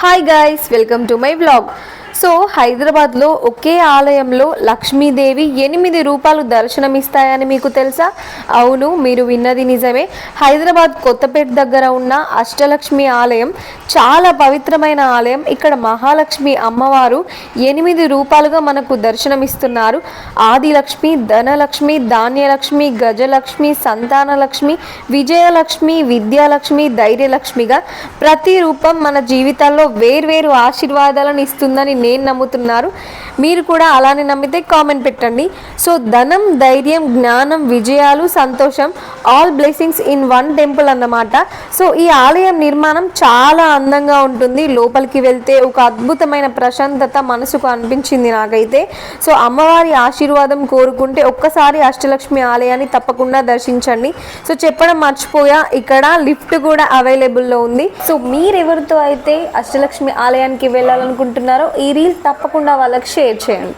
Hi guys, welcome to my vlog. So హైదరాబాద్లో ఒకే ఆలయంలో లక్ష్మీదేవి 8 రూపాలు దర్శనమిస్తాయని మీకు తెలుసా? అవును, మీరు విన్నది నిజమే. హైదరాబాద్ కొత్తపేట దగ్గర ఉన్న అష్టలక్ష్మి ఆలయం చాలా పవిత్రమైన ఆలయం. ఇక్కడ మహాలక్ష్మి అమ్మవారు 8 రూపాలుగా మనకు దర్శనమిస్తున్నారు. ఆదిలక్ష్మి, ధనలక్ష్మి, ధాన్యలక్ష్మి, గజలక్ష్మి, సంతానలక్ష్మి, విజయలక్ష్మి, విద్యాలక్ష్మి, ధైర్యలక్ష్మిగా ప్రతి రూపం మన జీవితాల్లో వేర్వేరు ఆశీర్వాదాలను ఇస్తుందని నేను నమ్ముతున్నారు. మీరు కూడా అలానే నమ్మితే కామెంట్ పెట్టండి. సో ధనం, ధైర్యం, జ్ఞానం, విజయాలు, సంతోషం, all blessings in one temple అన్నమాట. సో ఈ ఆలయం నిర్మాణం చాలా అందంగా ఉంటుంది. లోపలికి వెళ్తే ఒక అద్భుతమైన ప్రశాంతత మనసుకు అనిపించింది నాకైతే. సో అమ్మవారి ఆశీర్వాదం కోరుకుంటే ఒక్కసారి అష్టలక్ష్మి ఆలయాన్ని తప్పకుండా దర్శించండి. సో చెప్పడం మర్చిపోయా, ఇక్కడ లిఫ్ట్ కూడా అవైలబుల్లో ఉంది. సో మీరెవరితో అయితే అష్టలక్ష్మి ఆలయానికి వెళ్ళాలనుకుంటున్నారో ఈ రీల్ తప్పకుండా వాళ్ళకి షేర్ చేయండి.